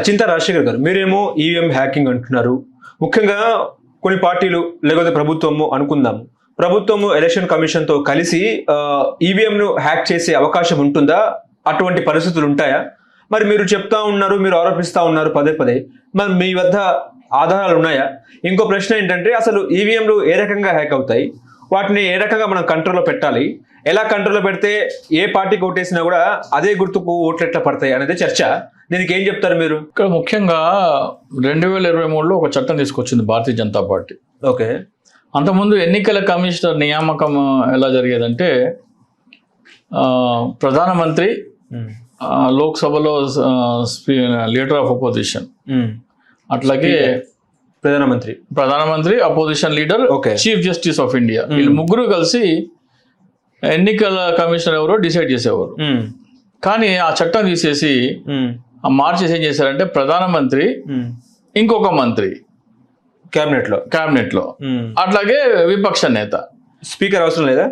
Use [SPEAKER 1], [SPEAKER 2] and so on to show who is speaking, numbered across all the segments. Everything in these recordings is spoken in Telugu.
[SPEAKER 1] చింతా రాజశేఖర్ గారు, మీరేమో ఈవీఎం హ్యాకింగ్ అంటున్నారు. ముఖ్యంగా కొన్ని పార్టీలు లేకపోతే ప్రభుత్వము అనుకుందాం, ప్రభుత్వము ఎలక్షన్ కమిషన్తో కలిసి ఈవీఎంను హ్యాక్ చేసే అవకాశం ఉంటుందా? అటువంటి పరిస్థితులు ఉంటాయా? మరి మీరు చెప్తా ఉన్నారు, మీరు ఆరోపిస్తూ ఉన్నారు పదే పదే, మరి మీ వద్ద ఆధారాలు ఉన్నాయా? ఇంకో ప్రశ్న ఏంటంటే, అసలు ఈవీఎంలు ఏ రకంగా హ్యాక్ అవుతాయి, వాటిని ఏ రకంగా మనం కంట్రోల్లో పెట్టాలి, ఎలా కంట్రోల్లో పెడితే ఏ పార్టీకి ఓటేసినా కూడా అదే గుర్తుకు ఓట్లు ఎట్లా పడతాయి అనేది చర్చ. దీనికి ఏం చెప్తారు మీరు?
[SPEAKER 2] ఇక్కడ ముఖ్యంగా 2023లో ఒక చట్టం తీసుకొచ్చింది భారతీయ జనతా పార్టీ.
[SPEAKER 1] ఓకే.
[SPEAKER 2] అంతకుముందు ఎన్నికల కమిషనర్ నియామకం ఎలా జరిగేదంటే, ప్రధానమంత్రి లోక్సభలో లీడర్ ఆఫ్ అపోజిషన్, అట్లాగే ప్రధానమంత్రి opposition leader, chief justice of India, వీళ్ళు ముగ్గురు కలిసి ఎన్నికల కమిషనర్ ఎవరో డిసైడ్ చేసేవారు. కానీ ఆ చట్టం తీసేసి మార్చేసి ఏం చేశారంటే, ప్రధానమంత్రి ఇంకొక మంత్రి క్యాబినెట్ లో అట్లాగే విపక్ష నేత,
[SPEAKER 1] స్పీకర్ అవసరం లేదా,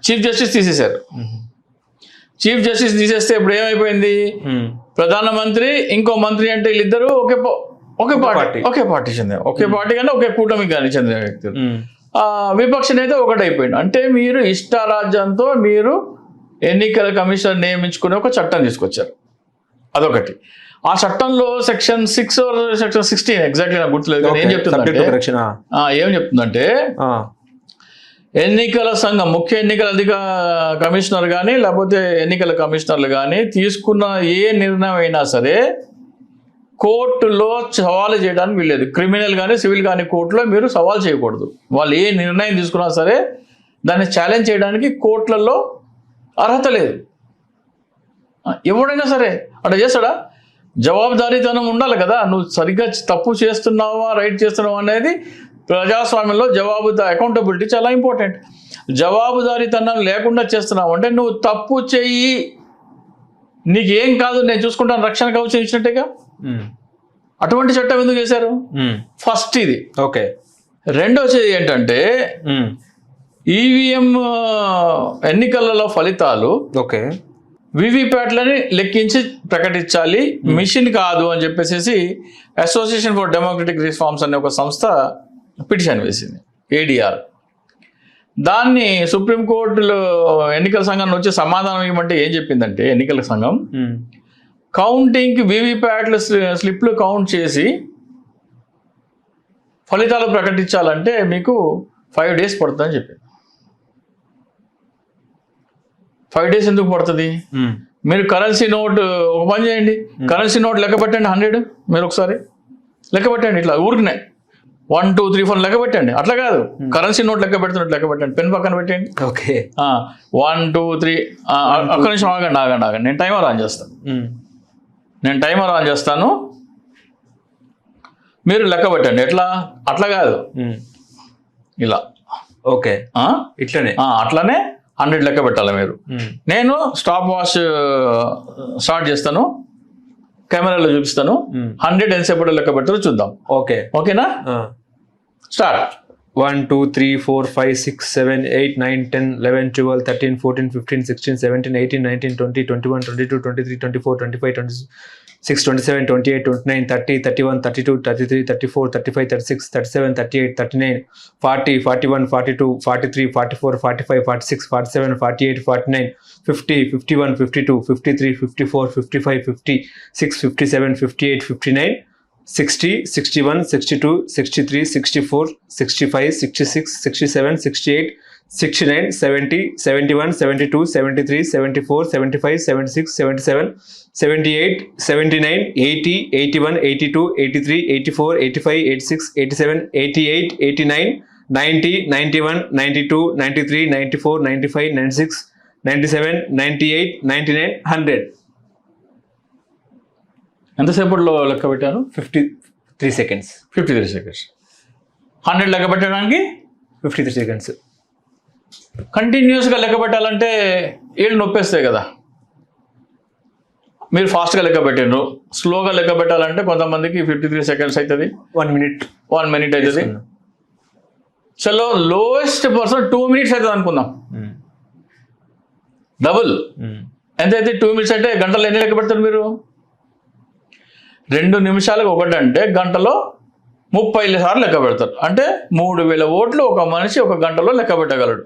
[SPEAKER 2] చీఫ్ జస్టిస్ తీసేశారు. చీఫ్ జస్టిస్ తీసేస్తే ఇప్పుడు ఏమైపోయింది, ప్రధానమంత్రి ఇంకో మంత్రి అంటే వీళ్ళిద్దరూ ఒకే పార్టీ చెందిన, ఒకే పార్టీ కానీ ఒకే కూటమికి కానీ చెందిన వ్యక్తులు. విపక్ష నేత ఒకటైపోయింది. అంటే మీరు ఇష్టారాజ్యంతో మీరు ఎన్నికల కమిషనర్ నియమించుకునే ఒక చట్టం తీసుకొచ్చారు. అదొకటి. ఆ చట్టంలో సెక్షన్ 6 సెక్షన్ 16 ఎగ్జాక్ట్లీ నాకు గుర్తులేదు, కానీ ఏం చెప్తుందంటే ఎన్నికల సంఘం, ముఖ్య ఎన్నికల కమిషనర్ కానీ లేకపోతే ఎన్నికల కమిషనర్లు కానీ తీసుకున్న ఏ నిర్ణయం అయినా సరే కోర్టులో సవాలు చేయడానికి వీల్లేదు. క్రిమినల్ కానీ సివిల్ కానీ కోర్టులో మీరు సవాల్ చేయకూడదు. వాళ్ళు ఏ నిర్ణయం తీసుకున్నా సరే దాన్ని ఛాలెంజ్ చేయడానికి కోర్టులలో అర్హత లేదు. ఎవడైనా సరే అట్లా చేస్తాడా? జవాబుదారీతనం ఉండాలి కదా. నువ్వు సరిగ్గా తప్పు చేస్తున్నావా రైట్ చేస్తున్నావా అనేది ప్రజాస్వామ్యంలో అకౌంటబిలిటీ చాలా ఇంపార్టెంట్. జవాబుదారీతనం లేకుండా చేస్తున్నావు అంటే నువ్వు తప్పు చెయ్యి, నీకేం కాదు నేను చూసుకుంటాను, రక్షణ కవచం ఇచ్చినట్టుగా. అటువంటి చట్టం ఎందుకు చేశారు? ఫస్ట్ ఇది.
[SPEAKER 1] ఓకే.
[SPEAKER 2] రెండోది ఏంటంటే, ఈవీఎం ఎన్నికలలో ఫలితాలు వివిప్యాట్లని లెక్కించి ప్రకటించాలి, మిషన్ కాదు అని చెప్పేసి అసోసియేషన్ ఫర్ డెమోక్రటిక్ రిఫార్మ్స్ అనే ఒక సంస్థ పిటిషన్ వేసింది, ADR. దాన్ని సుప్రీంకోర్టులో ఎన్నికల సంఘం వచ్చి సమాధానం ఇవ్వమంటే ఏం చెప్పిందంటే, ఎన్నికల సంఘం కౌంటింగ్కి వివిప్యాట్ల స్లిప్లు కౌంట్ చేసి ఫలితాలు ప్రకటించాలంటే మీకు 5 days పడుతుందని చెప్పింది. 5 days ఎందుకు పడుతుంది? మీరు కరెన్సీ నోట్ ఒక పని చేయండి, కరెన్సీ నోట్ లెక్క పెట్టండి 100. మీరు ఒకసారి లెక్క పెట్టండి, ఇట్లా ఊరికినే 1 2 3 4 లెక్క పెట్టండి. అట్లా కాదు, కరెన్సీ నోట్ లెక్క పెడుతున్నట్టు లెక్క పెట్టండి, పెన్ పక్కన పెట్టండి.
[SPEAKER 1] ఓకే.
[SPEAKER 2] 1 2 3 ఒక్క నిమిషం ఆగండి, నేను టైమర్ ఆన్ చేస్తాను, మీరు లెక్క పెట్టండి. ఎట్లా? అట్లా కాదు, ఇలా.
[SPEAKER 1] ఓకే.
[SPEAKER 2] అట్లానే 100 లెక్క పెట్టాలి మీరు. నేను స్టాప్ వాచ్ స్టార్ట్ చేస్తాను, కెమెరాలో చూపిస్తాను, 100 ఎంతసేపు లెక్క పెడతారో చూద్దాం. ఓకేనా? స్టార్ట్.
[SPEAKER 1] 1 2 3 4 5 6 7 8 9 10 11 12 13 14 15 16 17 18 19 20 21 22 23 24 25 26 27 28 29 30 31 32 33 34 35 36 37 38 39 40 41 42 43 44 45 46 47 48 49 50 51 52 53 54 55 56 57 58 59 60 61 62 63 64 65 66 67 68 69 70 71 72 73 74 75 76 77 78 79 80 81 82 83 84 85 86 87 88 89 90 91 92 93 94 95 96 97 98 99 100.
[SPEAKER 2] ఎంతసేపట్లో లెక్క పెట్టారు?
[SPEAKER 1] 53 seconds.
[SPEAKER 2] 53 seconds. 100 లెక్క పెట్టడానికి
[SPEAKER 1] 53 seconds.
[SPEAKER 2] కంటిన్యూస్గా లెక్క పెట్టాలంటే ఏళ్ళు నొప్పేస్తాయి కదా. మీరు ఫాస్ట్గా లెక్క పెట్టిండ్రు, స్లోగా లెక్క పెట్టాలంటే కొంతమందికి 53 seconds అవుతుంది, 1 minute అవుతుంది. చలో లోయెస్ట్ పర్సన్ 2 minutes అవుతుంది అనుకుందాం. డబుల్ ఎంతైతే 2 minutes అంటే గంటలు ఎన్ని లెక్క పెడతారు మీరు? 2 నిమిషాలకు ఒకటంటే గంటలో 30 సార్లు లెక్క పెడతారు. అంటే 3000 ఓట్లు ఒక మనిషి ఒక గంటలో లెక్క పెట్టగలడు.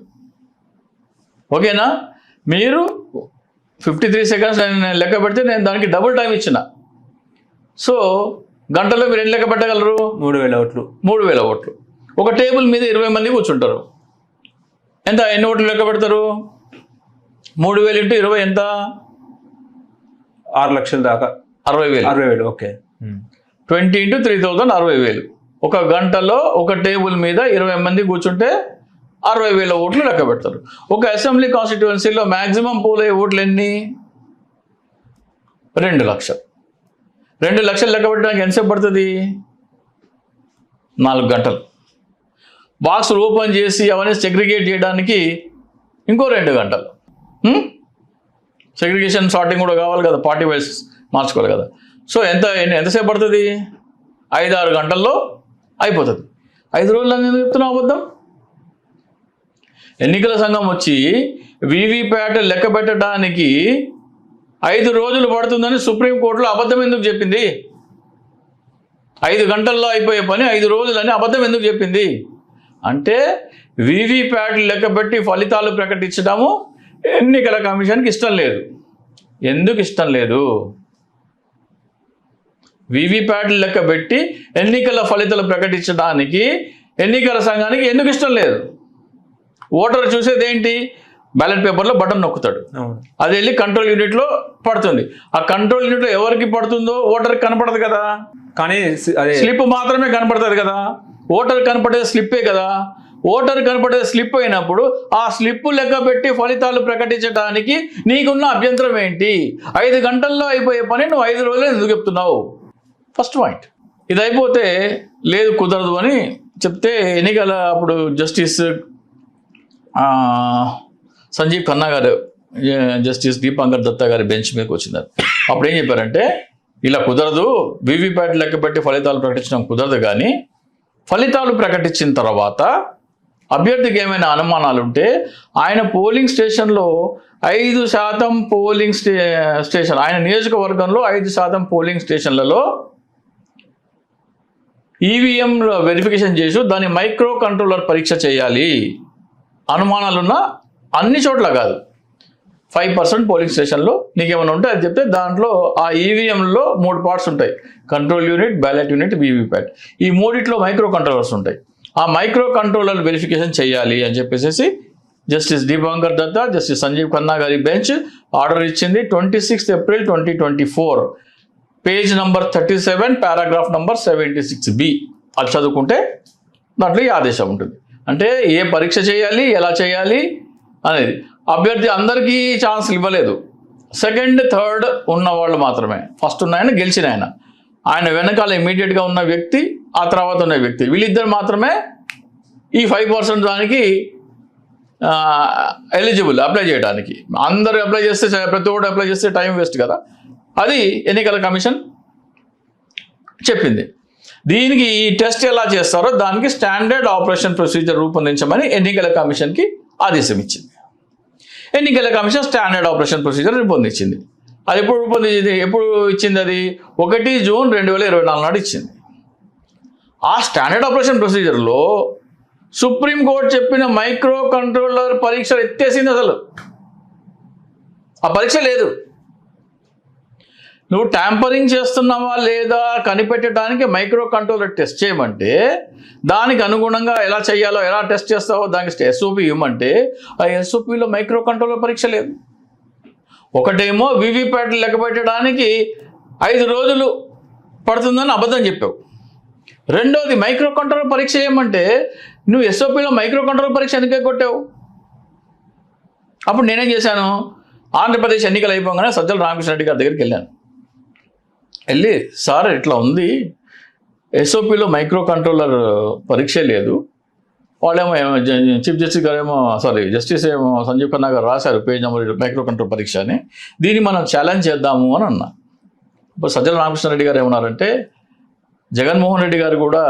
[SPEAKER 2] ఓకేనా? మీరు 53 సెకండ్స్ నేను లెక్క పెడితే నేను దానికి డబుల్ టైం ఇచ్చిన. సో గంటలో మీరు ఎన్ని లెక్క పెట్టగలరు?
[SPEAKER 1] 3000 ఓట్లు.
[SPEAKER 2] 3000 ఓట్లు. ఒక టేబుల్ మీద 20 మంది కూర్చుంటారు. ఎన్ని ఓట్లు లెక్క పెడతారు? 3000 × 20 ఎంత?
[SPEAKER 1] 6 లక్షల దాకా.
[SPEAKER 2] 60,000.
[SPEAKER 1] 60,000. ఓకే.
[SPEAKER 2] 20 × 3000 60,000. ఒక గంటలో ఒక టేబుల్ మీద 20 మంది కూర్చుంటే 60,000 ఓట్లు లెక్క పెడతారు. ఒక అసెంబ్లీ కాన్స్టిట్యుయెన్సీలో మ్యాక్సిమం పోల్ అయ్యే ఓట్లు ఎన్ని? 2 లక్షలు. 2 లక్షలు లెక్క పెట్టడానికి ఎంతసేపు పడుతుంది? 4 గంటలు. బాక్సులు ఓపెన్ చేసి అవన్నీ సెగ్రిగేట్ చేయడానికి ఇంకో 2 గంటలు. సెగ్రిగేషన్ సార్టింగ్ కూడా కావాలి కదా, పార్టీ వైస్ మార్చుకోవాలి కదా. సో ఎంతసేపు పడుతుంది? 5-6 గంటల్లో అయిపోతుంది. 5 రోజులు ఎందుకు చెప్తున్నావు అబద్ధం? ఎన్నికల సంఘం వచ్చి వీవీప్యాట్ లెక్క పెట్టడానికి 5 రోజులు పడుతుందని సుప్రీంకోర్టులో అబద్ధం ఎందుకు చెప్పింది? 5 గంటల్లో అయిపోయే పని 5 రోజులని అబద్ధం ఎందుకు చెప్పింది? అంటే వీవీప్యాట్ లెక్క పెట్టి ఫలితాలు ప్రకటించడము ఎన్నికల కమిషన్కి ఇష్టం లేదు. ఎందుకు ఇష్టం లేదు? వీవీప్యాట్ లెక్క పెట్టి ఎన్నికల ఫలితాలు ప్రకటించడానికి ఎన్నికల సంఘానికి ఎందుకు ఇష్టం లేదు? ఓటర్ చూసేది ఏంటి? బ్యాలెట్ పేపర్లో బటన్ నొక్కుతాడు, అది వెళ్ళి కంట్రోల్ యూనిట్లో పడుతుంది. ఆ కంట్రోల్ యూనిట్లో ఎవరికి పడుతుందో ఓటర్కి కనపడదు కదా,
[SPEAKER 1] కానీ
[SPEAKER 2] స్లిప్ మాత్రమే కనపడుతుంది కదా. ఓటర్ కనపడేది స్లిప్పే కదా. ఓటర్ కనపడేది స్లిప్ అయినప్పుడు ఆ స్లిప్ లెక్క పెట్టి ఫలితాలు ప్రకటించడానికి నీకున్న అభ్యంతరం ఏంటి? 5 గంటల్లో అయిపోయే పని నువ్వు 5 రోజులు ఎందుకు చెప్తున్నావు? First point. ఇది అయిపోతే లేదు కుదరదు అని చెప్తే ఎన్నికల అప్పుడు జస్టిస్ సంజీవ్ ఖన్నా గారు, జస్టిస్ దీపాంకర్ దత్తా గారి బెంచ్ మీదకి వచ్చినారు. అప్పుడు ఏం చెప్పారంటే, ఇలా కుదరదు, వీవీప్యాట్ లెక్క పెట్టి ఫలితాలు ప్రకటించడం కుదరదు, కానీ ఫలితాలు ప్రకటించిన తర్వాత అభ్యర్థికి ఏమైనా అనుమానాలు ఉంటే ఆయన పోలింగ్ స్టేషన్లో 5% పోలింగ్ స్టేషన్, ఆయన నియోజకవర్గంలో 5% పోలింగ్ స్టేషన్లలో ఈవీఎంలో వెరిఫికేషన్ చేసి దాన్ని మైక్రో కంట్రోలర్ పరీక్ష చేయాలి. అనుమానాలున్న అన్ని చోట్ల కాదు, 5% పోలింగ్ స్టేషన్లో నీకేమైనా ఉంటే అది చెప్తే దాంట్లో ఆ ఈవీఎంలో 3 పార్ట్స్ ఉంటాయి: control unit, ballot unit, VVPAT. ఈ 3 మైక్రో కంట్రోలర్స్ ఉంటాయి. ఆ మైక్రో కంట్రోలర్ వెరిఫికేషన్ చేయాలి అని చెప్పేసి జస్టిస్ దీపాంకర్ దత్తా, జస్టిస్ సంజీవ్ ఖన్నా గారి బెంచ్ ఆర్డర్ ఇచ్చింది. 26 April 2024, page number 37, paragraph number 76B. అది చదువుకుంటే దాంట్లో ఈ ఆదేశం ఉంటుంది. అంటే ఏ పరీక్ష చేయాలి, ఎలా చేయాలి అనేది. అభ్యర్థి అందరికీ ఛాన్స్లు ఇవ్వలేదు. 2nd, 3rd ఉన్న వాళ్ళు మాత్రమే. ఫస్ట్ ఉన్న ఆయన గెలిచిన ఆయన వెనకాల ఇమీడియట్గా ఉన్న వ్యక్తి, ఆ తర్వాత ఉన్న వ్యక్తి, వీళ్ళిద్దరు మాత్రమే ఈ 5% దానికి ఎలిజిబుల్ అప్లై చేయడానికి. అందరూ అప్లై చేస్తే, ప్రతి ఒక్కటి అప్లై చేస్తే టైం వేస్ట్ కదా. అది ఎన్నికల కమిషన్ చెప్పింది. దీనికి ఈ టెస్ట్ ఎలా చేస్తారో దానికి స్టాండర్డ్ ఆపరేషన్ ప్రొసీజర్ రూపొందించమని ఎన్నికల కమిషన్కి ఆదేశం ఇచ్చింది. ఎన్నికల కమిషన్ స్టాండర్డ్ ఆపరేషన్ ప్రొసీజర్ రూపొందించింది. అది ఎప్పుడు ఇచ్చింది? అది 1 జూన్ 2024 నాడు ఇచ్చింది. ఆ స్టాండర్డ్ ఆపరేషన్ ప్రొసీజర్లో సుప్రీంకోర్టు చెప్పిన మైక్రో కంట్రోలర్ పరీక్ష ఎత్తేసింది. అసలు ఆ పరీక్ష లేదు. నువ్వు ట్యాంపరింగ్ చేస్తున్నావా లేదా కనిపెట్టడానికి మైక్రో కంట్రోలర్ టెస్ట్ చేయమంటే దానికి అనుగుణంగా ఎలా చేయాలో, ఎలా టెస్ట్ చేస్తావో దానికి ఎస్ఓపి ఇవ్వమంటే ఆ ఎస్ఓపిలో మైక్రో కంట్రోలర్ పరీక్ష లేదు. ఒకటేమో వీవీప్యాట్ లెక్క పెట్టడానికి 5 రోజులు పడుతుందని అబద్ధం చెప్పావు. రెండోది మైక్రో కంట్రోలర్ పరీక్ష చేయమంటే నువ్వు ఎస్ఓపిలో మైక్రో కంట్రోలర్ పరీక్ష ఎందుకే కొట్టావు? అప్పుడు నేనేం చేశాను, ఆంధ్రప్రదేశ్ ఎన్నికలు అయిపోగానే సజ్జల రామకృష్ణారెడ్డి గారి దగ్గరికి వెళ్ళి, సార్ ఇట్లా ఉంది, ఎస్ఓపిలో మైక్రో కంట్రోలర్ పరీక్ష లేదు, వాళ్ళేమో చీఫ్ జస్టిస్ గారు జస్టిస్ ఏమో సంజీవ్ ఖన్నా గారు రాశారు పేజ్ నెంబర్ మైక్రో కంట్రోల్ పరీక్ష అని, దీన్ని మనం ఛాలెంజ్ చేద్దాము అని అన్నా. ఇప్పుడు సజ్జల రామకృష్ణారెడ్డి గారు ఏమన్నారంటే, జగన్మోహన్ రెడ్డి గారు కూడా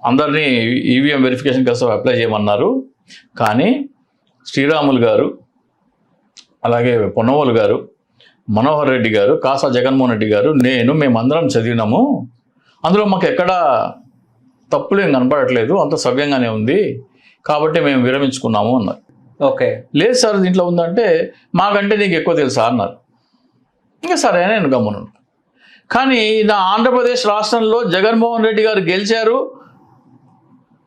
[SPEAKER 2] అందరినీ ఈవీఎం వెరిఫికేషన్ కోసం అప్లై చేయమన్నారు, కానీ శ్రీరాములు గారు, అలాగే పొన్నవోలు గారు, మనోహర్ రెడ్డి గారు, కాసా జగన్మోహన్ రెడ్డి గారు, మేమందరం చదివినాము, అందులో మాకు ఎక్కడా తప్పులేం కనపడట్లేదు, అంత సవ్యంగానే ఉంది, కాబట్టి మేము విరమించుకున్నాము అన్నారు.
[SPEAKER 1] ఓకే.
[SPEAKER 2] లేదు సార్ దీంట్లో ఉందంటే, మాకంటే నీకు ఎక్కువ తెలుసా అన్నారు. ఇంకా సరే నేను గమ్మును. కానీ నా ఆంధ్రప్రదేశ్ రాష్ట్రంలో జగన్మోహన్ రెడ్డి గారు గెలిచారు,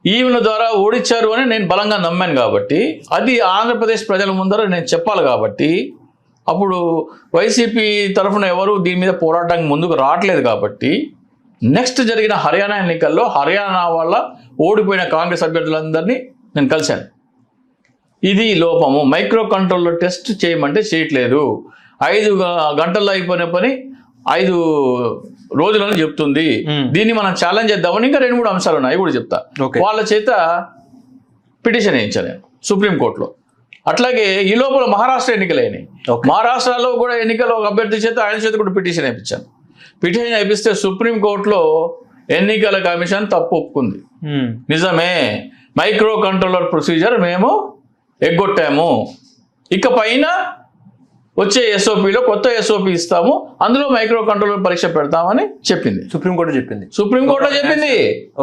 [SPEAKER 2] ఈవెన్ల ద్వారా ఓడించారు అని నేను బలంగా నమ్మాను కాబట్టి, అది ఆంధ్రప్రదేశ్ ప్రజల ముందర నేను చెప్పాలి కాబట్టి, అప్పుడు వైసీపీ తరఫున ఎవరు దీని మీద పోరాటానికి ముందుకు రావట్లేదు కాబట్టి, నెక్స్ట్ జరిగిన హర్యానా ఎన్నికల్లో హర్యానా వల్ల ఓడిపోయిన కాంగ్రెస్ అభ్యర్థులందరినీ నేను కలిశాను. ఇది లోపము, మైక్రో కంట్రోలర్ టెస్ట్ చేయమంటే చేయట్లేదు, 5 గంటల్లో అయిపోయిన పని 5 రోజులని చెప్తుంది, దీన్ని మనం ఛాలెంజ్ చేద్దామని ఇంకా 2-3 అంశాలు ఉన్నాయి, కూడా చెప్తా. వాళ్ళ చేత పిటిషన్ వేయించాను నేను సుప్రీంకోర్టులో. అట్లాగే ఈ లోపల మహారాష్ట్ర ఎన్నికలు అయినాయి. మహారాష్ట్రలో కూడా ఎన్నికలు ఒక అభ్యర్థి చేత, ఆయన చేత కూడా పిటిషన్ వేయించాను. పిటిషన్ వేయిస్తే సుప్రీంకోర్టులో ఎన్నికల కమిషన్ తప్పు ఒప్పుకుంది. నిజమే, మైక్రో కంట్రోలర్ ప్రొసీజర్ మేము ఎగ్గొట్టాము, ఇక పైన వచ్చే ఎస్ఓపిలో కొత్త ఎస్ఓపి ఇస్తాము, అందులో మైక్రో కంట్రోలర్ పరీక్ష పెడతామని చెప్పింది.
[SPEAKER 1] సుప్రీంకోర్టు చెప్పింది.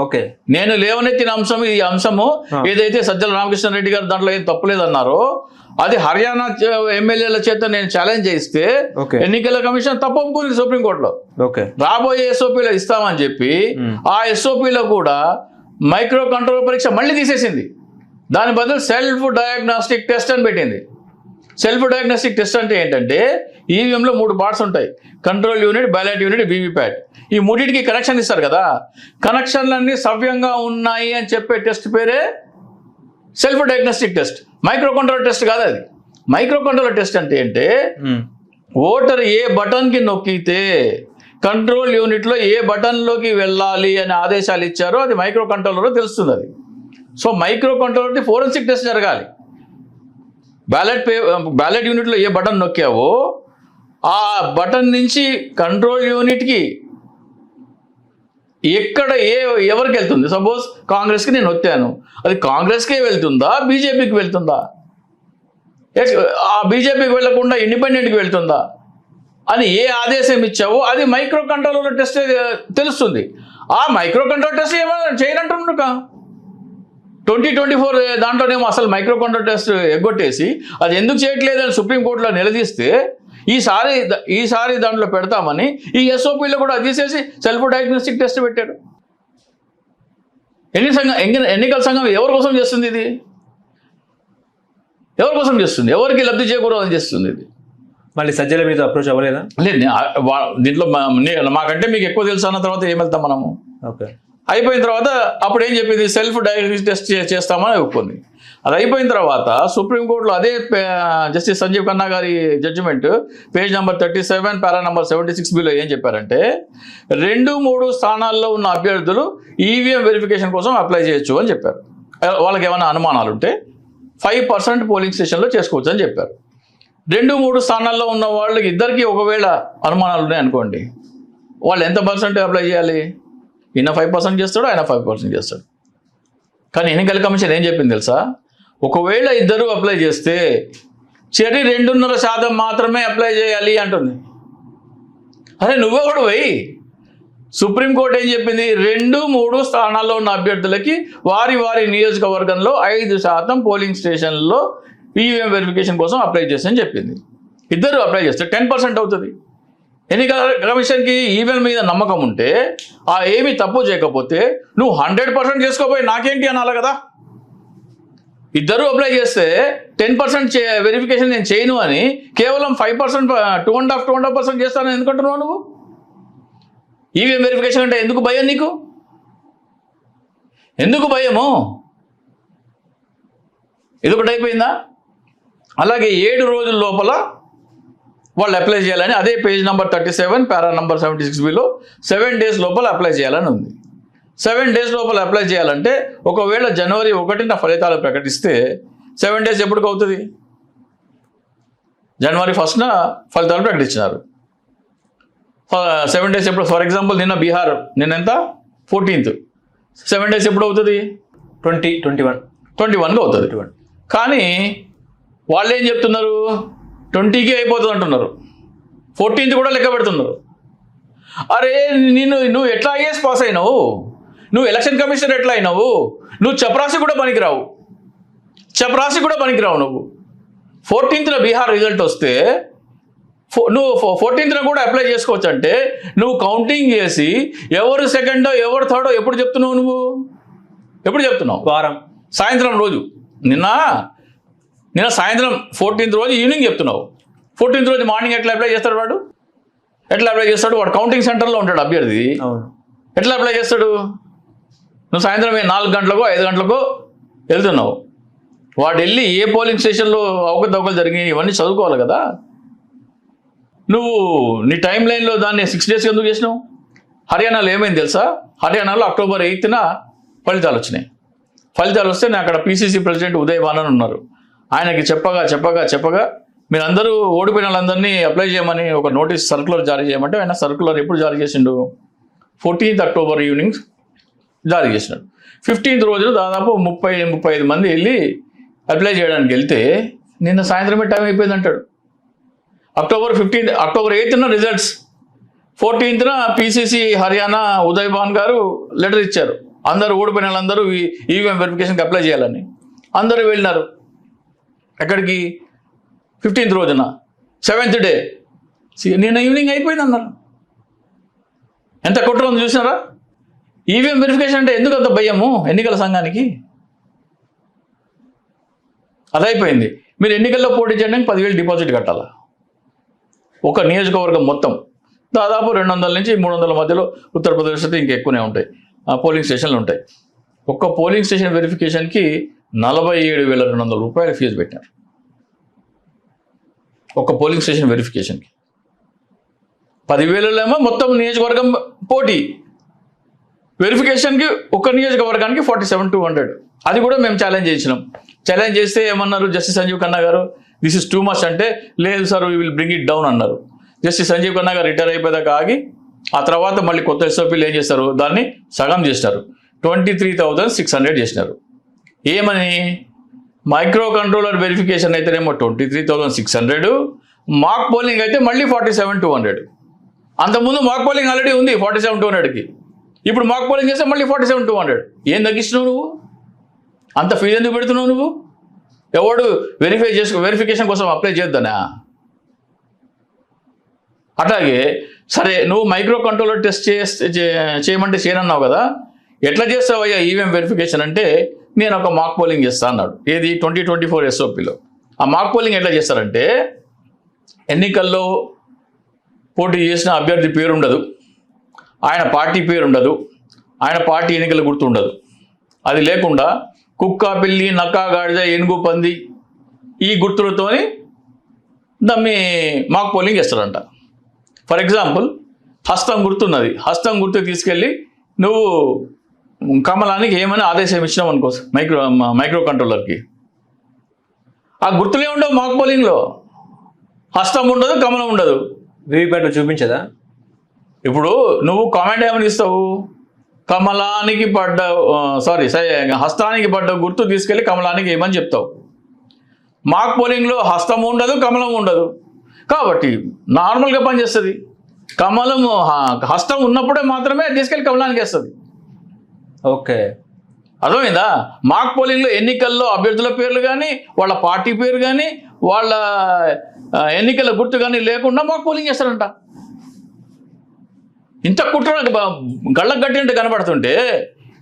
[SPEAKER 1] ఓకే. నేను
[SPEAKER 2] లేవనెత్తిన అంశం ఈ అంశము ఏదైతే సజ్జల రామకృష్ణారెడ్డి గారు దాంట్లో ఏం తప్పులేదన్నారో, అది హర్యానా ఎమ్మెల్యేల చేత నేను ఛాలెంజ్ చేస్తే ఎన్నికల కమిషన్ తప్పు ఒప్పుకుంది సుప్రీంకోర్టులో. రాబోయే ఎస్ఓపిలో ఇస్తామని చెప్పి ఆ ఎస్ఓపిలో కూడా మైక్రో కంట్రోలర్ పరీక్ష మళ్ళీ తీసేసింది. దాని బదులు సెల్ఫ్ డయాగ్నాస్టిక్ టెస్ట్ అని పెట్టింది. సెల్ఫ్ డయాగ్నోస్టిక్ టెస్ట్ అంటే ఏంటంటే, ఈవీఎంలో 3 పార్ట్స్ ఉంటాయి, control unit, ballot unit, VVPAT. ఈ 3టికి కనెక్షన్ ఇస్తారు కదా, కనెక్షన్లన్నీ సవ్యంగా ఉన్నాయి అని చెప్పే టెస్ట్ పేరే self diagnostic test. Micro controller test కాదు అది. మైక్రో కంట్రోలర్ టెస్ట్ అంటే ఏంటే, ఓటర్ ఏ బటన్కి నొక్కితే కంట్రోల్ యూనిట్లో ఏ బటన్లోకి వెళ్ళాలి అనే ఆదేశాలు ఇచ్చారో అది మైక్రో కంట్రోలర్ తెలుస్తుంది అది. సో మైక్రో కంట్రోలర్ది ఫోరెన్సిక్ టెస్ట్ జరగాలి. బ్యాలెట్ యూనిట్లో ఏ బటన్ నొక్కావో ఆ బటన్ నుంచి కంట్రోల్ యూనిట్కి ఎక్కడ ఎవరికి వెళ్తుంది. సపోజ్ కాంగ్రెస్కి నేను నొక్కాను, అది కాంగ్రెస్కే వెళ్తుందా, బీజేపీకి వెళ్తుందా, ఆ బీజేపీకి వెళ్లకుండా ఇండిపెండెంట్కి వెళ్తుందా అని ఏ ఆదేశం ఇచ్చావో అది మైక్రో కంట్రోలర్ టెస్ట్ తెలుస్తుంది. ఆ మైక్రో కంట్రోలర్ టెస్ట్ ఏమైనా చేయనంటున్నాక 2024 దాంట్లోనేమో అసలు మైక్రో కంట్రోలర్ టెస్ట్ ఎగ్గొట్టేసి అది ఎందుకు చేయట్లేదని సుప్రీంకోర్టులో నిలదీస్తే, ఈసారి దాంట్లో పెడతామని ఈ ఎస్ఓపీలో కూడా అది తీసేసి సెల్ఫ్ డయాగ్నోస్టిక్ టెస్ట్ పెట్టారు. ఎన్నికల సంఘం ఎవరి కోసం చేస్తుంది ఇది? ఎవరి కోసం చేస్తుంది? ఎవరికి లబ్ధి చేకూరదని చేస్తుంది ఇది?
[SPEAKER 1] మళ్ళీ సజ్జల మీద అప్రోచ్ అవ్వలేదా?
[SPEAKER 2] లేదు, దీంట్లో మాకంటే మీకు ఎక్కువ తెలుసు అన్న తర్వాత ఏం వెళ్తాం మనము.
[SPEAKER 1] ఓకే.
[SPEAKER 2] అయిపోయిన తర్వాత అప్పుడు ఏం చెప్పింది, సెల్ఫ్ డయాగ్నోస్టిక్ టెస్ట్ చేస్తామని ఒప్పుకుంది. అది అయిపోయిన తర్వాత సుప్రీంకోర్టులో అదే జస్టిస్ సంజీవ్ ఖన్నా గారి judgement page number 37 para number 76Bలో ఏం చెప్పారంటే, 2-3 స్థానాల్లో ఉన్న అభ్యర్థులు ఈవీఎం వెరిఫికేషన్ కోసం అప్లై చేయొచ్చు అని చెప్పారు. వాళ్ళకి ఏమైనా అనుమానాలు ఉంటే 5% పోలింగ్ స్టేషన్లో చేసుకోవచ్చు అని చెప్పారు. 2-3 స్థానాల్లో ఉన్న వాళ్ళకి ఇద్దరికి ఒకవేళ అనుమానాలు ఉన్నాయనుకోండి, వాళ్ళు ఎంత పర్సెంట్ అప్లై చేయాలి? ఈయన 5% చేస్తాడు, ఆయన 5% చేస్తాడు. కానీ ఎన్నికల కమిషన్ ఏం చెప్పింది తెలుసా? ఒకవేళ ఇద్దరు అప్లై చేస్తే 2.5% మాత్రమే అప్లై చేయాలి అంటుంది. అరే నువ్వే కూడా పోయి సుప్రీంకోర్టు ఏం చెప్పింది, 2-3 స్థానాల్లో ఉన్న అభ్యర్థులకి వారి నియోజకవర్గంలో 5% పోలింగ్ స్టేషన్లో ఈవీఎం వెరిఫికేషన్ కోసం అప్లై చేస్తామని చెప్పింది. ఇద్దరు అప్లై చేస్తే 10% అవుతుంది. ఎన్నికల కమిషన్కి ఈవెన్ మీద నమ్మకం ఉంటే, ఆ ఏమి తప్పు చేయకపోతే నువ్వు 100% చేసుకోపోయి నాకేంటి అనాలి కదా. ఇద్దరు అప్లై చేస్తే 10% వెరిఫికేషన్ నేను చేయను అని కేవలం 5%, 2.5% చేస్తానని ఎందుకంటున్నావు నువ్వు? ఈవీఎం వెరిఫికేషన్ అంటే ఎందుకు భయం నీకు? ఎందుకు భయము? ఇదొకటి అయిపోయిందా? అలాగే 7 రోజుల లోపల వాళ్ళు అప్లై చేయాలని అదే పేజ్ నెంబర్ 37 పారా నెంబర్ 76Bలో 7 days లోపల అప్లై చేయాలని ఉంది. 7 days లోపల అప్లై చేయాలంటే ఒకవేళ జనవరి 1న ఫలితాలు ప్రకటిస్తే 7 days ఎప్పటికి అవుతుంది? జనవరి 1న ఫలితాలు ప్రకటించినారు. 7 days ఎప్పుడు? ఫర్ ఎగ్జాంపుల్ నిన్న బీహార్ నిన్నెంత 14th, 7 days ఎప్పుడు అవుతుంది? 21గా అవుతుంది. కానీ వాళ్ళు ఏం చెప్తున్నారు, 20కి అయిపోతుంది అంటున్నారు. 14th కూడా లెక్క పెడుతున్నారు. అరే నువ్వు ఎట్లా ఐఏఎస్ పాస్ అయినావు, నువ్వు ఎలక్షన్ కమిషనర్ ఎట్లా అయినావు, నువ్వు చపరాసి కూడా పనికిరావు నువ్వు. 14th బీహార్ రిజల్ట్ వస్తే నువ్వు 14th కూడా అప్లై చేసుకోవచ్చు అంటే నువ్వు కౌంటింగ్ చేసి ఎవరు సెకండో ఎవరు థర్డో ఎప్పుడు చెప్తున్నావు
[SPEAKER 1] వారం
[SPEAKER 2] సాయంత్రం రోజు నిన్న సాయంత్రం 14th రోజు ఈవినింగ్ చెప్తున్నావు. 14th రోజు మార్నింగ్ ఎట్లా అప్లై చేస్తాడు వాడు కౌంటింగ్ సెంటర్లో ఉంటాడు అభ్యర్థి. ఎట్లా అప్లై చేస్తాడు? నువ్వు సాయంత్రం 4 గంటలకో 5 గంటలకో వెళ్తున్నావు. వాడు వెళ్ళి ఏ పోలింగ్ స్టేషన్లో అవకతవకలు జరిగినాయి ఇవన్నీ చదువుకోవాలి కదా. నువ్వు నీ టైం లైన్లో దాన్ని 6 days ఎందుకు చేసినావు? హర్యానాలో ఏమైంది తెలుసా? హర్యానాలో October 8th ఫలితాలు వచ్చినాయి. ఫలితాలు వస్తే నేను అక్కడ PCC ప్రెసిడెంట్ ఉదయ్ భానన్ ఉన్నారు. ఆయనకి చెప్పగా మీరందరూ ఓడిపోయిన వాళ్ళందరినీ అప్లై చేయమని ఒక నోటీస్ సర్కులర్ జారీ చేయమంటే ఆయన సర్కులర్ ఎప్పుడు జారీ చేసిండు? 14th October ఈవినింగ్ జారీ చేసినాడు. 15th రోజున దాదాపు 30-35 మంది వెళ్ళి అప్లై చేయడానికి వెళ్తే నిన్న సాయంత్రమే టైం అయిపోయింది అంటాడు. October 8th results, 14th PCC Haryana Uday Bhan గారు లెటర్ ఇచ్చారు. అందరూ ఓడిపోయిన వాళ్ళందరూ ఈవీఎం వెరిఫికేషన్కి అప్లై చేయాలని అందరూ వెళ్ళినారు. ఎక్కడికి? 15th రోజున 7th డే నిన్న ఈవినింగ్ అయిపోయింది అన్నారు. ఎంత కుట్ర ఉంది చూసినారా? ఈవీఎం వెరిఫికేషన్ అంటే ఎందుకు అంత భయము ఎన్నికల సంఘానికి? అదైపోయింది. మీరు ఎన్నికల్లో పోటీ చేయడానికి 10,000 డిపాజిట్ కట్టాలా. ఒక నియోజకవర్గం మొత్తం దాదాపు 200 నుంచి 300 మధ్యలో ఉత్తరప్రదేశ్ అయితే ఇంకా ఎక్కువనే ఉంటాయి పోలింగ్ స్టేషన్లు ఉంటాయి. ఒక్క పోలింగ్ స్టేషన్ వెరిఫికేషన్కి 47,200 రూపాయలు ఫీజు పెట్టారు. ఒక పోలింగ్ స్టేషన్ వెరిఫికేషన్కి 10,000 మొత్తం నియోజకవర్గం పోటీ. వెరిఫికేషన్కి ఒక నియోజకవర్గానికి 47,200. అది కూడా మేము ఛాలెంజ్ చేస్తే ఏమన్నారు జస్టిస్ సంజీవ్ ఖన్నా గారు, దిస్ ఇస్ టూ మచ్ అంటే, లేదు sir we will bring it down అన్నారు. జస్టిస్ సంజీవ్ ఖన్నా గారు రిటైర్ అయిపోయాక ఆగి ఆ తర్వాత మళ్ళీ కొత్త SOPలు ఏం చేస్తారు, దాన్ని సగం చేసినారు. 23,600 చేసినారు. ఏమని? మైక్రో కంట్రోలర్ వెరిఫికేషన్ అయితేనేమో 23,600, మాక్ పోలింగ్ అయితే మళ్ళీ 47,200. అంతకుముందు మాక్ పోలింగ్ ఆల్రెడీ ఉంది 47,200కి. ఇప్పుడు మాక్ పోలింగ్ చేస్తే మళ్ళీ 47,200. ఏం తగ్గిస్తున్నావు నువ్వు? అంత ఫీజు ఎందుకు పెడుతున్నావు నువ్వు? ఎవడు వెరిఫికేషన్ కోసం అప్లై చేద్దానా? అట్లాగే సరే నువ్వు మైక్రో కంట్రోలర్ టెస్ట్ చేయమంటే చేయనన్నావు కదా, ఎట్లా చేస్తావయ్యా ఈవీఎం వెరిఫికేషన్ అంటే నేను ఒక మాక్ పోలింగ్ చేస్తా అన్నాడు. ఏది? 2024 SOPలో. ఆ మాక్ పోలింగ్ ఎట్లా చేస్తారంటే ఎన్నికల్లో పోటీ చేసిన అభ్యర్థి పేరు ఉండదు, ఆయన పార్టీ పేరు ఉండదు, ఆయన పార్టీ ఎన్నికల గుర్తు ఉండదు. అది లేకుండా కుక్క, పిల్లి, నక్క, గాడిద, ఏనుగు, పంది ఈ గుర్తులతోని దమ్మి మాక్ పోలింగ్ చేస్తారంట. ఫర్ ఎగ్జాంపుల్ హస్తం గుర్తున్నది, హస్తం గుర్తు తీసుకెళ్ళి నువ్వు కమలానికి ఏమైనా ఆదేశం ఇచ్చినావు అనుకో మైక్రో కంట్రోలర్కి, ఆ గుర్తులే ఉండవు మాక్ పోలింగ్లో. హస్తం ఉండదు, కమలం ఉండదు.
[SPEAKER 1] వీవీప్యాట్లో చూపించదా?
[SPEAKER 2] ఇప్పుడు నువ్వు కామెంట్ ఏమని ఇస్తావు? కమలానికి పడ్డ హస్తానికి పడ్డ గుర్తు తీసుకెళ్ళి కమలానికి ఏమని చెప్తావు. మాక్ పోలింగ్లో హస్తం ఉండదు, కమలం ఉండదు. కాబట్టి నార్మల్గా పనిచేస్తుంది. కమలము హస్తం ఉన్నప్పుడే మాత్రమే తీసుకెళ్ళి కమలానికి వేస్తుంది.
[SPEAKER 1] ఓకే,
[SPEAKER 2] అర్థమైందా? మాక్ పోలింగ్లో ఎన్నికల్లో అభ్యర్థుల పేర్లు కానీ, వాళ్ళ పార్టీ పేరు కానీ, వాళ్ళ ఎన్నికల గుర్తు కానీ లేకుండా మాక్ పోలింగ్ చేస్తారంట. ఇంత కుట్ర గళ్ళకు గట్టినట్టు కనబడుతుంటే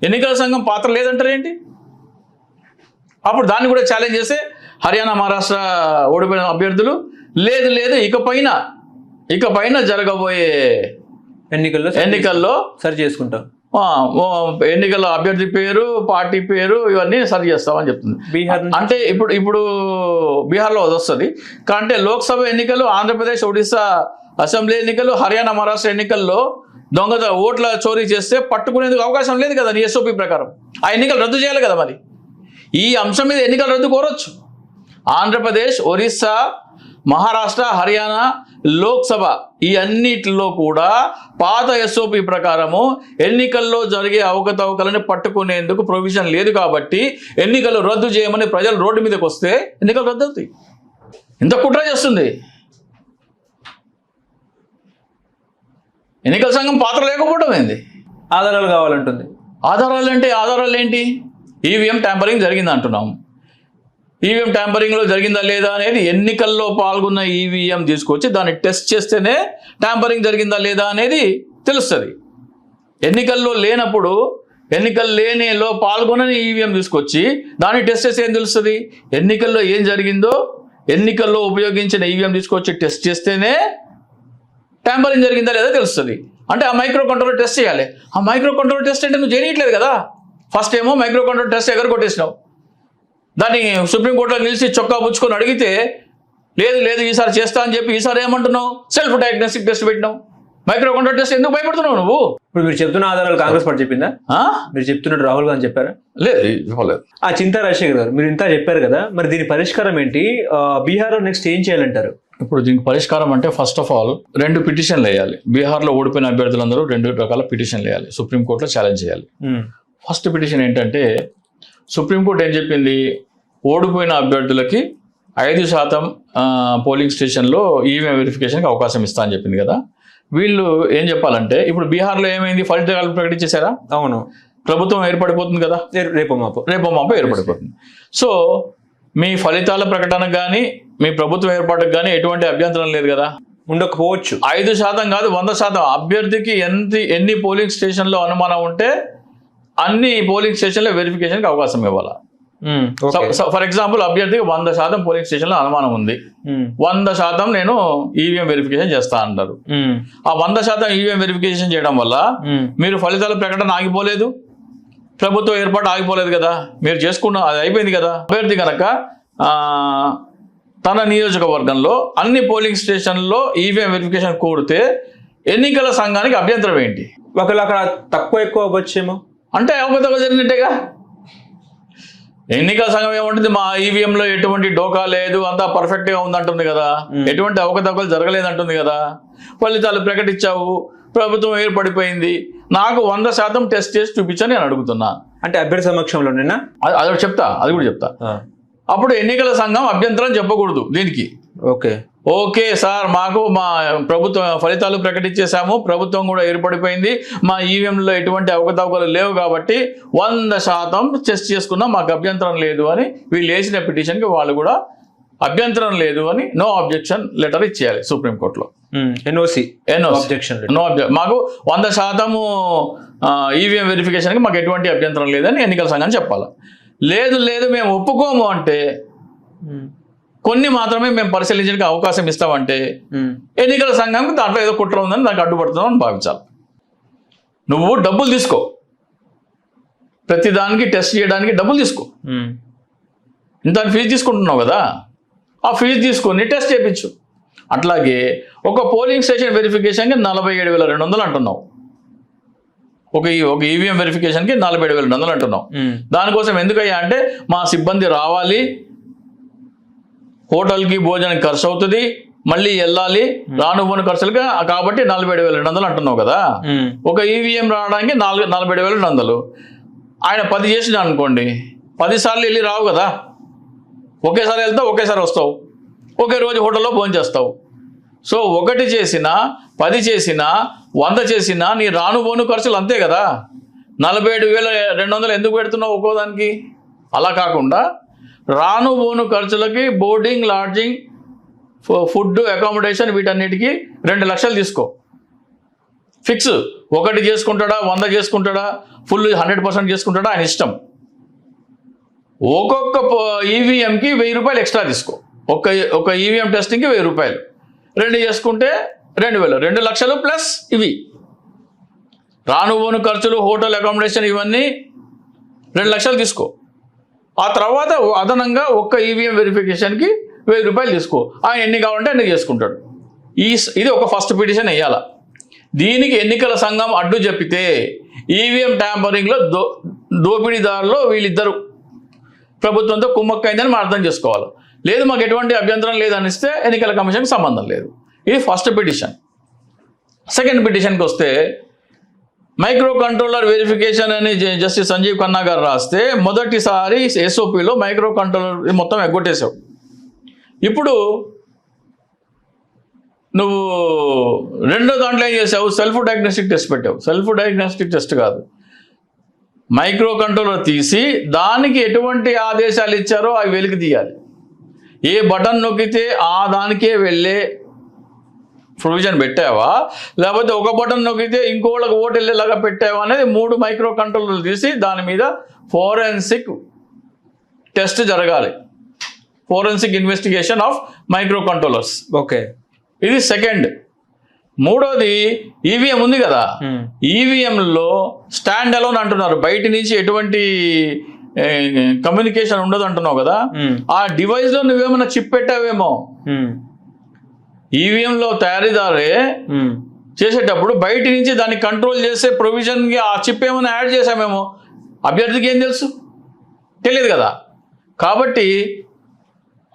[SPEAKER 2] ఎన్నికల సంఘం పాత్ర లేదంటారు ఏంటి? అప్పుడు దాన్ని కూడా ఛాలెంజ్ చేస్తే హర్యానా, మహారాష్ట్ర ఓడిపోయిన అభ్యర్థులు లేదు ఇకపైన జరగబోయే ఎన్నికల్లో
[SPEAKER 1] సరి చేసుకుంటాం,
[SPEAKER 2] ఎన్నికల అభ్యర్థి పేరు, పార్టీ పేరు ఇవన్నీ సరి చేస్తామని చెప్తుంది.
[SPEAKER 1] బీహార్
[SPEAKER 2] అంటే ఇప్పుడు బీహార్లో అది వస్తుంది. అంటే లోక్సభ ఎన్నికలు, ఆంధ్రప్రదేశ్, ఒడిశా అసెంబ్లీ ఎన్నికలు, హర్యానా, మహారాష్ట్ర ఎన్నికల్లో దొంగ ఓట్ల చోరీ చేస్తే పట్టుకునేందుకు అవకాశం లేదు కదా నీ SOP ప్రకారం. ఆ ఎన్నికలు రద్దు చేయాలి కదా. మరి ఈ అంశం మీద ఎన్నికలు రద్దు కోరొచ్చు. ఆంధ్రప్రదేశ్, ఒరిస్సా, మహారాష్ట్ర, హర్యానా, లోక్సభ ఈ అన్నిటిలో కూడా పాత SOP ప్రకారము ఎన్నికల్లో జరిగే అవకతవకలను పట్టుకునేందుకు ప్రొవిజన్ లేదు. కాబట్టి ఎన్నికలు రద్దు చేయమని ప్రజలు రోడ్డు మీదకి వస్తే ఎన్నికలు రద్దు అవుతాయి. ఇంత కుట్ర చేస్తుంది. ఎన్నికల సంఘం పాత్ర లేకపోవడం ఏంది?
[SPEAKER 1] ఆధారాలు కావాలంటుంది.
[SPEAKER 2] ఆధారాలు ఏంటి? ఈవీఎం ట్యాంపరింగ్ జరిగింది అంటున్నాం. ఈవీఎం ట్యాంపరింగ్లో జరిగిందా లేదా అనేది ఎన్నికల్లో పాల్గొన్న ఈవీఎం తీసుకొచ్చి దాన్ని టెస్ట్ చేస్తేనే ట్యాంపరింగ్ జరిగిందా లేదా అనేది తెలుస్తుంది. ఎన్నికల్లో లేనప్పుడు ఎన్నికలు లేనిలో పాల్గొనని ఈవీఎం తీసుకొచ్చి దాన్ని టెస్ట్ చేస్తే ఏం తెలుస్తుంది? ఎన్నికల్లో ఏం జరిగిందో ఎన్నికల్లో ఉపయోగించిన ఈవీఎం తీసుకొచ్చి టెస్ట్ చేస్తేనే ట్యాంపరింగ్ జరిగిందా లేదా తెలుస్తుంది. అంటే ఆ మైక్రో కంట్రోలర్ టెస్ట్ చేయాలి. ఆ మైక్రో కంట్రోలర్ టెస్ట్ అంటే నువ్వు చేయట్లేదు కదా. ఫస్ట్ ఏమో మైక్రో కంట్రోలర్ టెస్ట్ ఎగరగొట్టేసినావు. దాన్ని సుప్రీంకోర్టులో నిలిచి చొక్కా పుచ్చుకొని అడిగితే లేదు ఈసారి చేస్తా అని చెప్పి ఈసారి ఏమంటున్నావు? సెల్ఫ్ డయాగ్నోస్టిక్ టెస్ట్ పెట్టినావు. మైక్రో కంట్రోలర్ టెస్ట్ ఎందుకు భయపడుతున్నావు నువ్వు?
[SPEAKER 1] ఇప్పుడు మీరు చెప్తున్న ఆధారాలు కాంగ్రెస్ పార్టీ చెప్పిందా? మీరు చెప్తున్నట్టు రాహుల్ గాంధీ చెప్పారా?
[SPEAKER 2] లేదు, చెప్పలేదు.
[SPEAKER 1] ఆ చింతా రాజశేఖర్ గారు మీరు ఇంత చెప్పారు కదా, మరి దీని పరిష్కారం ఏంటి? బీహార్లో నెక్స్ట్ ఏం చేయాలంటారు?
[SPEAKER 2] ఇప్పుడు దీనికి పరిష్కారం అంటే ఫస్ట్ ఆఫ్ ఆల్ 2 పిటిషన్లు వేయాలి. బీహార్లో ఓడిపోయిన అభ్యర్థులందరూ 2 రకాల పిటిషన్లు వేయాలి. సుప్రీంకోర్టులో ఛాలెంజ్ చేయాలి. ఫస్ట్ పిటిషన్ ఏంటంటే సుప్రీంకోర్టు ఏం చెప్పింది? ఓడిపోయిన అభ్యర్థులకి 5% పోలింగ్ స్టేషన్లో ఈవీఎం వెరిఫికేషన్కి అవకాశం ఇస్తా అని చెప్పింది కదా. వీళ్ళు ఏం చెప్పాలంటే ఇప్పుడు బీహార్లో ఏమైంది? ఫలితాలు ప్రకటించేశారా?
[SPEAKER 1] అవును.
[SPEAKER 2] ప్రభుత్వం ఏర్పడిపోతుంది కదా, రేపో మాపో ఏర్పడిపోతుంది. సో మీ ఫలితాల ప్రకటనకు కానీ మీ ప్రభుత్వం ఏర్పాటుకు కానీ ఎటువంటి అభ్యంతరం లేదు కదా.
[SPEAKER 1] ఉండకపోవచ్చు.
[SPEAKER 2] 5% కాదు 100%. అభ్యర్థికి ఎన్ని పోలింగ్ స్టేషన్లో అనుమానం ఉంటే అన్ని పోలింగ్ స్టేషన్లో వెరిఫికేషన్కి అవకాశం ఇవ్వాలి. ఫర్ ఎగ్జాంపుల్ అభ్యర్థికి 100% పోలింగ్ స్టేషన్లో అనుమానం ఉంది, 100% నేను ఈవీఎం వెరిఫికేషన్ చేస్తా అంటారు. ఆ 100% ఈవీఎం వెరిఫికేషన్ చేయడం వల్ల మీరు ఫలితాల ప్రకటన ఆగిపోలేదు, ప్రభుత్వ ఏర్పాటు ఆగిపోలేదు కదా, మీరు చేసుకున్న అది అయిపోయింది కదా. అభ్యర్థి కనుక తన నియోజకవర్గంలో అన్ని పోలింగ్ స్టేషన్లో ఈవీఎం వెరిఫికేషన్ కోరితే ఎన్నికల సంఘానికి అభ్యంతరం ఏంటి?
[SPEAKER 1] ఒకవేళ అక్కడ తక్కువ ఎక్కువ అవ్వచ్చేమో అంటే
[SPEAKER 2] అవకతవక జరిగినట్టేగా. ఎన్నికల సంఘం ఏమంటుంది? మా ఈవీఎంలో ఎటువంటి డోకా లేదు, అంతా పర్ఫెక్ట్గా ఉందంటుంది కదా, ఎటువంటి అవకతవకలు జరగలేదంటుంది కదా. ఫలితాలు ప్రకటించావు, ప్రభుత్వం ఏర్పడిపోయింది, నాకు 100% టెస్ట్ చేసి చూపించని నేను అడుగుతున్నా.
[SPEAKER 1] అంటే అభ్యర్థి సమక్షంలోనేనా?
[SPEAKER 2] అది కూడా చెప్తా. అప్పుడు ఎన్నికల సంఘం అభ్యంతరం చెప్పకూడదు దీనికి. ఓకే సార్, మాకు మా ప్రభుత్వం ఫలితాలు ప్రకటించేశాము, ప్రభుత్వం కూడా ఏర్పడిపోయింది, మా ఈవీఎంలో ఎటువంటి అవకతవకలు లేవు కాబట్టి 100% టెస్ట్ చేసుకున్నా మాకు అభ్యంతరం లేదు అని వీళ్ళు వేసిన పిటిషన్కి వాళ్ళు కూడా అభ్యంతరం లేదు అని నో అబ్జెక్షన్ లెటర్ ఇచ్చేయాలి సుప్రీంకోర్టులో. మాకు 100% ఈవీఎం వెరిఫికేషన్కి మాకు ఎటువంటి అభ్యంతరం లేదని ఎన్నికల సంఘాన్ని చెప్పాలి. లేదు మేము ఒప్పుకోము అంటే కొన్ని మాత్రమే మేము పరిశీలించడానికి అవకాశం ఇస్తామంటే ఎన్నికల సంఘానికి దాంట్లో ఏదో కుట్ర ఉందని నాకు అడ్డుపడుతున్నాం అని భావించాలి. నువ్వు డబ్బులు తీసుకో, ప్రతిదానికి టెస్ట్ చేయడానికి డబ్బులు తీసుకో, ఇంత ఫీజు తీసుకుంటున్నావు కదా, ఆ ఫీజు తీసుకొని టెస్ట్ చేయించు. అట్లాగే ఒక పోలింగ్ స్టేషన్ వెరిఫికేషన్కి 47,200 అంటున్నావు, ఒక ఈవీఎం వెరిఫికేషన్కి 47,200 అంటున్నావు. దానికోసం ఎందుకయ్యా అంటే మా సిబ్బంది రావాలి, హోటల్కి భోజనం ఖర్చు అవుతుంది, మళ్ళీ వెళ్ళాలి, రానుపోని ఖర్చులుగా కాబట్టి 47,200 అంటున్నావు కదా. ఒక ఈవీఎం రావడానికి 47,200. ఆయన 10 చేసిన అనుకోండి, 10 సార్లు వెళ్ళి రావు కదా, ఒకేసారి వెళ్తావు, ఒకేసారి వస్తావు, ఒకే రోజు హోటల్లో భోజనం చేస్తావు. సో 1 చేసినా 10 చేసినా 100 చేసినా నీ రానుపోను ఖర్చులు అంతే కదా. 47,200 ఎందుకు పెడుతున్నావు ఒక్కోదానికి? అలా కాకుండా రానుపోను ఖర్చులకి బోర్డింగ్, లాడ్జింగ్, ఫుడ్, అకామిడేషన్ వీటన్నిటికీ 2 లక్షలు తీసుకో. ఫిక్స్. 1 చేసుకుంటాడా, 100 చేసుకుంటాడా, ఫుల్ 100% చేసుకుంటాడా ఆయన ఇష్టం. ఒక్కొక్క ఈవీఎంకి 1,000 రూపాయలు ఎక్స్ట్రా తీసుకో. ఒక ఈవీఎం టెస్టింగ్కి 1,000 రూపాయలు, 2 చేసుకుంటే 2,000, 2 లక్షలు ప్లస్ ఇవి రానుపోను ఖర్చులు, హోటల్ అకామిడేషన్ ఇవన్నీ 2 లక్షలు తీసుకో. ఆ తర్వాత అదనంగా ఒక్క ఈవీఎం వెరిఫికేషన్కి 1,000 రూపాయలు తీసుకో. ఆయన ఎన్ని కావాలంటే అన్ని చేసుకుంటాడు. ఇది ఒక ఫస్ట్ పిటిషన్ వేయాల. దీనికి ఎన్నికల సంఘం అడ్డు చెప్పితే ఈవీఎం ట్యాంపరింగ్లో దోపిడీదారులో వీళ్ళిద్దరు ప్రభుత్వంతో కుమ్మక్కైందని మనం అర్థం చేసుకోవాలి. లేదు మాకు ఎటువంటి అభ్యంతరం లేదనిస్తే ఎన్నికల కమిషన్కి సంబంధం లేదు. ఇది ఫస్ట్ పిటిషన్. సెకండ్ పిటిషన్కి వస్తే మైక్రో కంట్రోలర్ వెరిఫికేషన్ అని జస్టిస్ సంజీవ్ ఖన్నా గారు రాస్తే మొదటిసారి ఎస్ఓపిలో మైక్రో కంట్రోలర్ మొత్తం ఎగ్గొట్టేశావు. ఇప్పుడు నువ్వు రెండో దాంట్లో ఏం చేసావు, సెల్ఫ్ డయాగ్నోస్టిక్ టెస్ట్ పెట్టావు. సెల్ఫ్ డయాగ్నోస్టిక్ టెస్ట్ కాదు, మైక్రో కంట్రోలర్ తీసి దానికి ఎటువంటి ఆదేశాలు ఇచ్చారో అవి వెలికి తీయాలి. ఏ బటన్ నొక్కితే ఆ దానికే వెళ్ళే ప్రొవిజన్ పెట్టావా, లేకపోతే ఒక బటన్ నొక్కితే ఇంకోళ్ళకి ఓటు వెళ్ళేలాగా పెట్టావా అనేది 3 మైక్రో కంట్రోలర్లు తీసి దాని మీద ఫోరెన్సిక్ టెస్ట్ జరగాలి. Forensic investigation of micro controllers.
[SPEAKER 1] Okay,
[SPEAKER 2] ఇది సెకండ్. మూడోది ఈవీఎం ఉంది కదా, ఈవీఎంలో స్టాండ్ అలోన్ అంటున్నారు, బయట నుంచి ఎటువంటి కమ్యూనికేషన్ ఉండదు అంటున్నావు కదా, ఆ డివైస్ లో నువ్వేమన్నా చిప్ పెట్టావేమో. ఈవీఎంలో తయారీదారే చేసేటప్పుడు బయట నుంచి దాన్ని కంట్రోల్ చేసే ప్రొవిజన్కి ఆ చిప్ ఏమైనా యాడ్ చేసామేమో, అభ్యర్థికి ఏం తెలుసు, తెలియదు కదా. కాబట్టి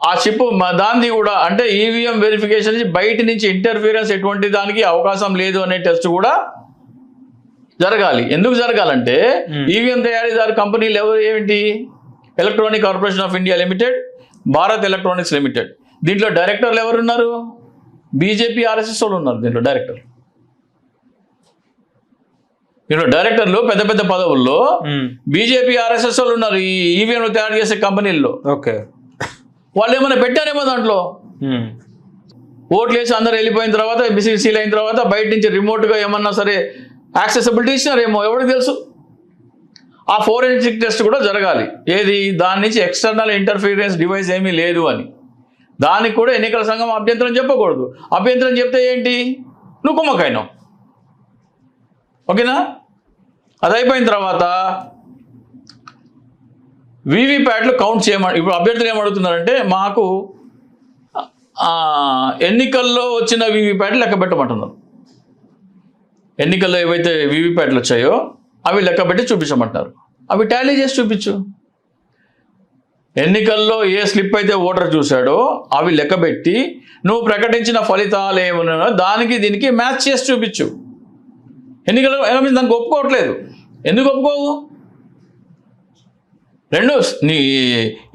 [SPEAKER 2] ఆ చిప్ దాన్ని కూడా అంటే ఈవీఎం వెరిఫికేషన్ బయట నుంచి ఇంటర్ఫీరెన్స్ ఎటువంటి దానికి అవకాశం లేదు అనే టెస్ట్ కూడా జరగాలి. ఎందుకు జరగాలంటే ఈవీఎం తయారీదారు కంపెనీలు ఎవరు ఏమిటి, electronic corporation of India limited, Bharat electronics limited. దీంట్లో డైరెక్టర్లు ఎవరున్నారు, బీజేపీ ఆర్ఎస్ఎస్ వాళ్ళు ఉన్నారు దీంట్లో డైరెక్టర్. దీంట్లో డైరెక్టర్లు పెద్ద పెద్ద పదవుల్లో బీజేపీ ఆర్ఎస్ఎస్ వాళ్ళు ఉన్నారు ఈ ఈవీఎంలు తయారు చేసే కంపెనీల్లో.
[SPEAKER 1] ఓకే,
[SPEAKER 2] వాళ్ళు ఏమైనా పెట్టారేమో దాంట్లో, ఓట్లు వేసి అందరు వెళ్ళిపోయిన తర్వాత సీల్ అయిన తర్వాత బయట నుంచి రిమోట్గా ఏమన్నా సరే యాక్సెసిబిలిటీ ఇచ్చినారేమో, ఎవరికి తెలుసు. ఆ ఫోరెన్సిక్ టెస్ట్ కూడా జరగాలి. ఏది, దాని నుంచి ఎక్స్టర్నల్ ఇంటర్ఫీరెన్స్ డివైస్ ఏమీ లేదు అని. దానికి కూడా ఎన్నికల సంఘం అభ్యంతరం చెప్పకూడదు. అభ్యంతరం చెప్తే ఏంటి, నువ్వు కుమ్మకైనావు. ఓకేనా? అది అయిపోయిన తర్వాత వీవీప్యాట్లు కౌంట్ చేయమని ఇప్పుడు అభ్యర్థులు ఏమడుగుతున్నారంటే, మాకు ఎన్నికల్లో వచ్చిన వీవీప్యాట్లు లెక్క పెట్టమంటున్నారు. ఎన్నికల్లో ఏవైతే వీవీప్యాట్లు వచ్చాయో అవి లెక్క పెట్టి చూపించమంటున్నారు. అవి టాలీ చేసి చూపించు. ఎన్నికల్లో ఏ స్లిప్ అయితే ఓటర్ చూశాడో అవి లెక్కబెట్టి నువ్వు ప్రకటించిన ఫలితాలు ఏమన్నా దానికి దీనికి మ్యాచ్ చేసి చూపించు. ఎన్నికల్లో దానికి ఒప్పుకోవట్లేదు. ఎందుకు ఒప్పుకోవు? రెండు, నీ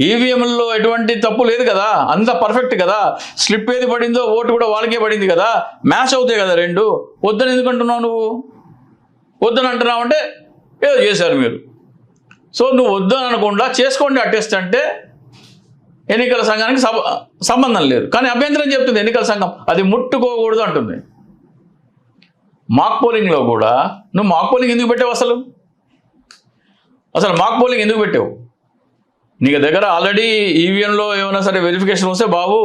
[SPEAKER 2] ఈవీఎంలో ఎటువంటి తప్పు లేదు కదా, అంత పర్ఫెక్ట్ కదా, స్లిప్ ఏది పడిందో ఓటు కూడా వాళ్ళకే పడింది కదా, మ్యాచ్ అవుతాయి కదా రెండు. వద్దని ఎందుకు అంటున్నావు నువ్వు? వద్దని అంటున్నావు అంటే ఏదో చేశారు మీరు. సో నువ్వు వద్దని అనకుండా చేసుకోండి ఆ టెస్ట్ అంటే ఎన్నికల సంఘానికి సంబంధం లేదు. కానీ అభ్యంతరం చెప్తుంది ఎన్నికల సంఘం, అది ముట్టుకోకూడదు అంటుంది. మాక్ పోలింగ్లో కూడా నువ్వు మాక్ పోలింగ్ ఎందుకు పెట్టావు? అసలు మాక్ పోలింగ్ ఎందుకు పెట్టావు? నీకు దగ్గర ఆల్రెడీ ఈవీఎంలో ఏమైనా సరే వెరిఫికేషన్ వస్తే బాబు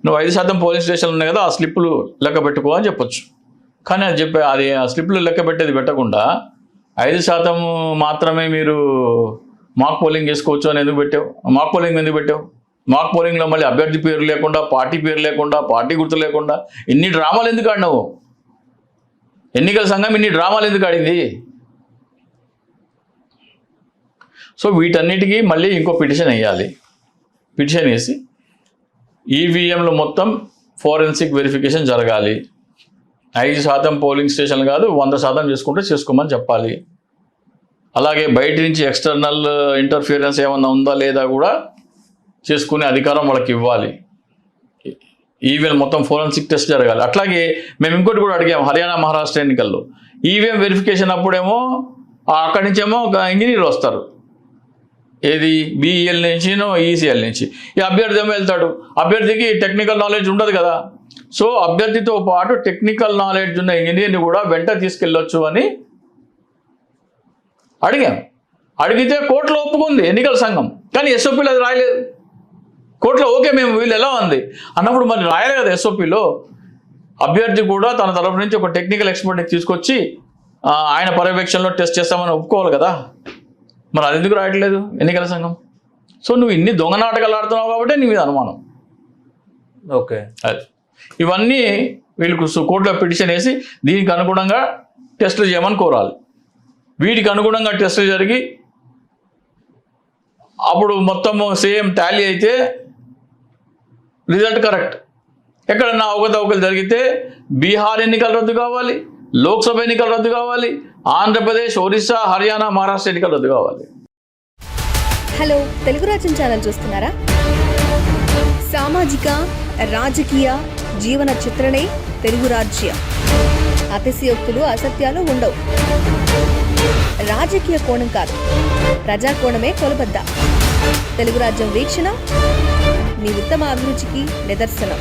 [SPEAKER 2] నువ్వు 5% పోలింగ్ స్టేషన్లు ఉన్నాయి కదా, ఆ స్లిప్పులు లెక్క పెట్టుకో అని చెప్పొచ్చు. కానీ అది ఆ స్లిప్పులు లెక్క పెట్టేది పెట్టకుండా 5% మాత్రమే మీరు మాక్ పోలింగ్ చేసుకోవచ్చు అని ఎందుకు పెట్టావు? మాక్ పోలింగ్ ఎందుకు పెట్టావు? మాక్ పోలింగ్లో మళ్ళీ అభ్యర్థి పేరు లేకుండా, పార్టీ పేరు లేకుండా, పార్టీ గుర్తు లేకుండా ఇన్ని డ్రామాలు ఎందుకు ఆడినావు? ఎన్నికల సంఘం ఇన్ని డ్రామాలు ఎందుకు ఆడింది? సో వీటన్నిటికీ మళ్ళీ ఇంకో పిటిషన్ వేయాలి. పిటిషన్ వేసి ఈవీఎంలో మొత్తం ఫోరెన్సిక్ వెరిఫికేషన్ జరగాలి. 5% పోలింగ్ స్టేషన్లు కాదు 100% చేసుకుంటే చేసుకోమని చెప్పాలి. అలాగే బయట నుంచి ఎక్స్టర్నల్ ఇంటర్ఫియరెన్స్ ఏమన్నా ఉందా లేదా కూడా చేసుకునే అధికారం వాళ్ళకి ఇవ్వాలి. ఈవీఎం మొత్తం ఫోరెన్సిక్ టెస్ట్ జరగాలి. అట్లాగే మేము ఇంకోటి కూడా అడిగాము హర్యానా మహారాష్ట్ర ఎన్నికల్లో. ఈవీఎం వెరిఫికేషన్ అప్పుడేమో అక్కడి నుంచేమో ఒక ఇంజనీర్ వస్తారు, ఏది బీఈఎల్ నుంచి ఈసీఎల్ నుంచి. ఈ అభ్యర్థి ఏమో వెళ్తాడు, అభ్యర్థికి టెక్నికల్ నాలెడ్జ్ ఉండదు కదా. సో అభ్యర్థితో పాటు టెక్నికల్ నాలెడ్జ్ ఉన్న ఇంజనీర్ని కూడా వెంట తీసుకెళ్ళొచ్చు అని అడిగాం. అడిగితే కోర్టులో ఒప్పుకుంది ఎన్నికల సంఘం, కానీ ఎస్ఓపీలో అది రాయలేదు. కోర్టులో ఓకే మేము వీళ్ళు ఎలా ఉంది అన్నప్పుడు మరి రాయాలి కదా ఎస్ఓపీలో. అభ్యర్థి కూడా తన తరఫు నుంచి ఒక టెక్నికల్ ఎక్స్పర్ట్ని తీసుకొచ్చి ఆయన పర్యవేక్షణలో టెస్ట్ చేస్తామని ఒప్పుకోవాలి కదా. మరి అది ఎందుకు రాయట్లేదు ఎన్నికల సంఘం? సో నువ్వు ఇన్ని దొంగ నాటకాలు ఆడుతున్నావు కాబట్టి నీ మీద అనుమానం.
[SPEAKER 1] ఓకే,
[SPEAKER 2] అది ఇవన్నీ వీళ్ళకు కోర్టులో పిటిషన్ వేసి దీనికి అనుగుణంగా టెస్టులు చేయమని కోరాలి. వీటికి అనుగుణంగా టెస్టులు జరిగి అప్పుడు మొత్తము సేమ్ టాలీ అయితే రిజల్ట్ కరెక్ట్. ఎక్కడన్నా అవకతవకలు జరిగితే బీహార్ ఎన్నికలు రద్దు కావాలి, లోక్సభ ఎన్నికలు రద్దు కావాలి, ఆంధ్రప్రదేశ్, ఒరిస్సా, హర్యానా, మహారాష్ట్ర ఎన్నికలు రద్దు కావాలి.
[SPEAKER 3] హలో, తెలుగు రాజ్యం ఛానల్ చూస్తున్నారా? సామాజిక రాజకీయ జీవన చిత్రణే తెలుగు రాజ్యం. అతిశయోక్తులు అసత్యాలు ఉండవు. రాజకీయ కోణం కాదు, ప్రజా కోణమే కొలబద్ద. తెలుగు రాజ్యం వీక్షణ మీ ఉత్తమ అభిరుచికి నిదర్శనం.